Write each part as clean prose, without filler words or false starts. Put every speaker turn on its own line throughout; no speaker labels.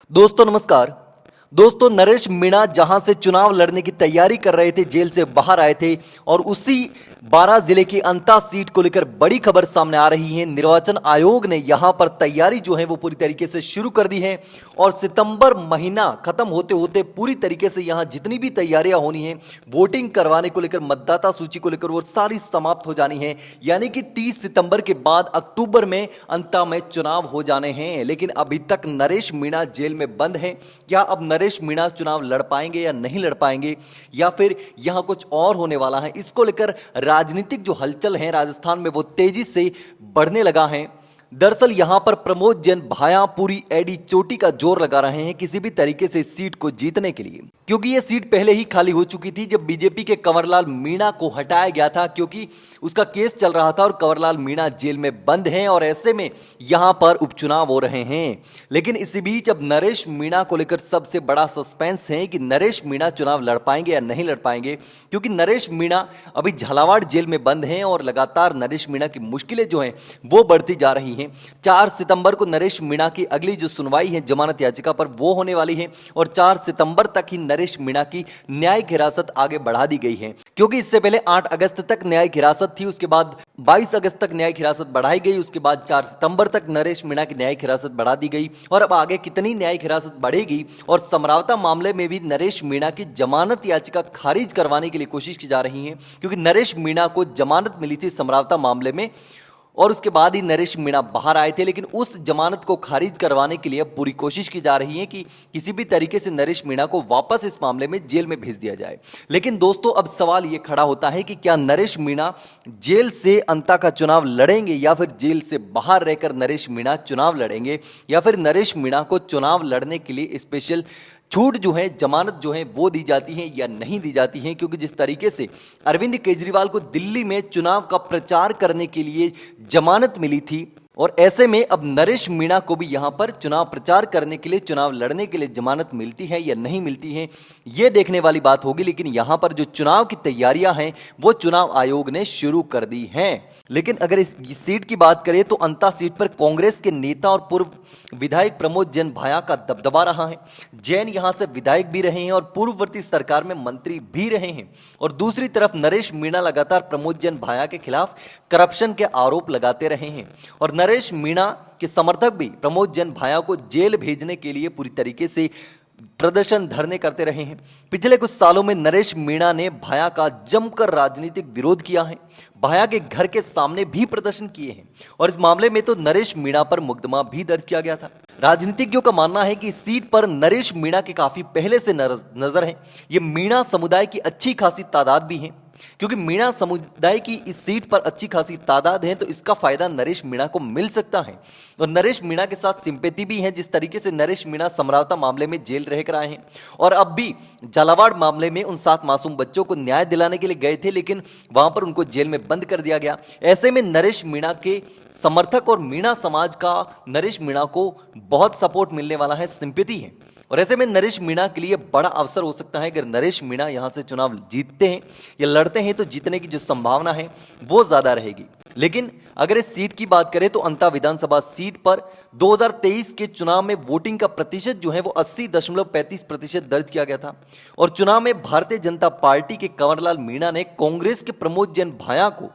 दोस्तों नमस्कार। दोस्तों नरेश मीणा जहां से चुनाव लड़ने की तैयारी कर रहे थे, जेल से बाहर आए थे और उसी बारां जिले की अंता सीट को लेकर बड़ी खबर सामने आ रही है। निर्वाचन आयोग ने यहां पर तैयारी जो है वो पूरी तरीके से शुरू कर दी है और सितंबर महीना खत्म होते होते पूरी तरीके से यहां जितनी भी तैयारियां होनी है वोटिंग करवाने को लेकर, मतदाता सूची को लेकर, वो सारी समाप्त हो जानी है। यानी कि 30 सितंबर के बाद अक्टूबर में अंता में चुनाव हो जाने हैं। लेकिन अभी तक नरेश मीणा जेल में बंद हैं। क्या अब नरेश मीणा चुनाव लड़ पाएंगे या नहीं लड़ पाएंगे, या फिर यहां कुछ और होने वाला है, इसको लेकर राजनीतिक जो हलचल है राजस्थान में वो तेजी से बढ़ने लगा है। दरअसल यहां पर प्रमोद जैन भाया पूरी एडी चोटी का जोर लगा रहे हैं किसी भी तरीके से इस सीट को जीतने के लिए, क्योंकि यह सीट पहले ही खाली हो चुकी थी जब बीजेपी के कंवरलाल मीणा को हटाया गया था, क्योंकि उसका केस चल रहा था और कंवरलाल मीणा जेल में बंद हैं और ऐसे में यहां पर उपचुनाव हो रहे हैं। लेकिन इसी बीच अब नरेश मीणा को लेकर सबसे बड़ा सस्पेंस है कि नरेश मीणा चुनाव लड़ पाएंगे या नहीं लड़ पाएंगे, क्योंकि नरेश मीणा अभी झालावाड़ जेल में बंद हैं और लगातार नरेश मीणा की मुश्किलें जो हैं वो बढ़ती जा रही हैं। 4 सितंबर को नरेश मीणा की अगली जो सुनवाई है जमानत याचिका पर वो होने वाली है और 4 सितंबर तक ही नरेश मीणा की न्यायिक हिरासत आगे बढ़ा दी गई है, क्योंकि इससे पहले 8 अगस्त तक न्यायिक हिरासत थी, उसके बाद 22 अगस्त तक न्यायिक हिरासत बढ़ाई गई, उसके बाद 4 सितंबर तक नरेश मीणा की न्यायिक हिरासत बढ़ा दी गई और अब आगे कितनी न्यायिक हिरासत बढ़ेगी। और समरावता मामले में भी नरेश मीणा की जमानत याचिका खारिज करवाने के लिए कोशिश की जा रही है, क्योंकि नरेश मीणा को जमानत मिली थी समरावता मामले में और उसके बाद ही नरेश मीणा बाहर आए थे। लेकिन उस जमानत को खारिज करवाने के लिए अब पूरी कोशिश की जा रही है कि किसी भी तरीके से नरेश मीणा को वापस इस मामले में जेल में भेज दिया जाए। लेकिन दोस्तों अब सवाल यह खड़ा होता है कि क्या नरेश मीणा जेल से अंता का चुनाव लड़ेंगे या फिर जेल से बाहर रहकर नरेश मीणा चुनाव लड़ेंगे, या फिर नरेश मीणा को चुनाव लड़ने के लिए स्पेशल छूट जो है, जमानत जो है वो दी जाती है या नहीं दी जाती है। क्योंकि जिस तरीके से अरविंद केजरीवाल को दिल्ली में चुनाव का प्रचार करने के लिए जमानत मिली थी और ऐसे में अब नरेश मीणा को भी यहां पर चुनाव प्रचार करने के लिए, चुनाव लड़ने के लिए जमानत मिलती है या नहीं मिलती है, यह देखने वाली बात होगी। लेकिन यहां पर जो चुनाव की तैयारियां हैं वो चुनाव आयोग ने शुरू कर दी हैं। लेकिन अगर इस सीट की बात करें तो अंता सीट पर कांग्रेस के नेता और पूर्व विधायक प्रमोद जैन भाया का दबदबा रहा है। जैन यहां से विधायक भी रहे हैं और पूर्ववर्ती सरकार में मंत्री भी रहे हैं, और दूसरी तरफ नरेश मीणा लगातार प्रमोद जैन भाया के खिलाफ करप्शन के आरोप लगाते रहे हैं और नरेश मीणा के समर्थक भी प्रमोद जैन भाया को जेल भेजने के लिए पूरी तरीके से प्रदर्शन धरने करते रहे हैं। पिछले कुछ सालों में नरेश मीणा ने भाया का जमकर राजनीतिक विरोध किया है, भाया के घर के सामने भी प्रदर्शन किए हैं और इस मामले में तो नरेश मीणा पर मुकदमा भी दर्ज किया गया था। राजनीतिज्ञों का मानना है कि इस सीट पर नरेश मीणा के काफी पहले से नजर है। ये मीणा समुदाय की अच्छी खासी तादाद भी है, क्योंकि मीणा समुदाय की इस सीट पर अच्छी खासी तादाद है तो इसका फायदा नरेश मीणा को मिल सकता है। और नरेश मीणा के साथ सिंपैथी भी है, जिस तरीके से नरेश मीणा समरावता मामले में जेल रह कर आए हैं और अब भी झालावाड़ मामले में उन 7 मासूम बच्चों को न्याय दिलाने के लिए गए थे, लेकिन वहां पर उनको जेल में बंद कर दिया गया। ऐसे में नरेश मीणा के समर्थक और मीणा समाज का नरेश मीणा को बहुत सपोर्ट मिलने वाला है, सिंपैथी है। और ऐसे में नरेश मीणा के लिए बड़ा अवसर हो सकता है। अगर नरेश मीणा यहां से चुनाव जीतते हैं या लड़ते हैं तो जीतने की जो संभावना है वो ज्यादा रहेगी। लेकिन अगर इस सीट की बात करें तो अंता विधानसभा सीट पर 2023 के चुनाव में वोटिंग का प्रतिशत जो है वो 80.35% दर्ज किया गया था और चुनाव में भारतीय जनता पार्टी के कंवरलाल मीणा ने कांग्रेस के प्रमोद जैन भाया को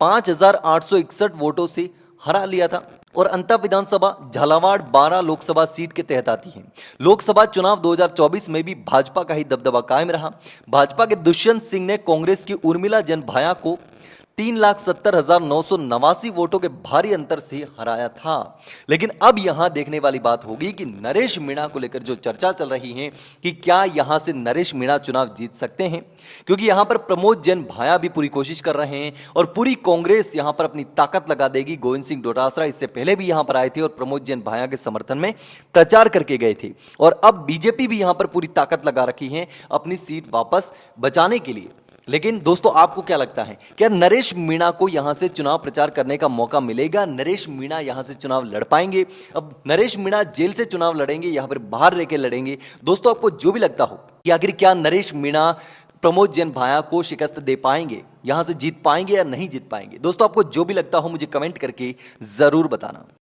5,861 वोटों से हरा लिया था। और अंता विधानसभा झालावाड़ 12 लोकसभा सीट के तहत आती है। लोकसभा चुनाव 2024 में भी भाजपा का ही दबदबा कायम रहा। भाजपा के दुष्यंत सिंह ने कांग्रेस की उर्मिला जैन भाया को 3,70,989 वोटों के भारी अंतर से हराया था। लेकिन अब यहां देखने वाली बात होगी कि नरेश मीणा को लेकर जो चर्चा चल रही है कि क्या यहां से नरेश मीणा चुनाव जीत सकते हैं, क्योंकि यहां पर प्रमोद जैन भाया भी पूरी कोशिश कर रहे हैं और पूरी कांग्रेस यहां पर अपनी ताकत लगा देगी। गोविंद सिंह डोटासरा इससे पहले भी यहां पर आए थे और प्रमोद जैन भाया के समर्थन में प्रचार करके गए थे और अब बीजेपी भी यहां पर पूरी ताकत लगा रखी है अपनी सीट वापस बचाने के लिए। लेकिन दोस्तों आपको क्या लगता है, क्या नरेश मीणा को यहां से चुनाव प्रचार करने का मौका मिलेगा? नरेश मीणा यहां से चुनाव लड़ पाएंगे? अब नरेश मीणा जेल से चुनाव लड़ेंगे या फिर बाहर रह के लड़ेंगे? दोस्तों आपको जो भी लगता हो कि आखिर क्या नरेश मीणा प्रमोद जैन भाया को शिकस्त दे पाएंगे, यहां से जीत पाएंगे या नहीं जीत पाएंगे, दोस्तों आपको जो भी लगता हो मुझे कमेंट करके जरूर बताना।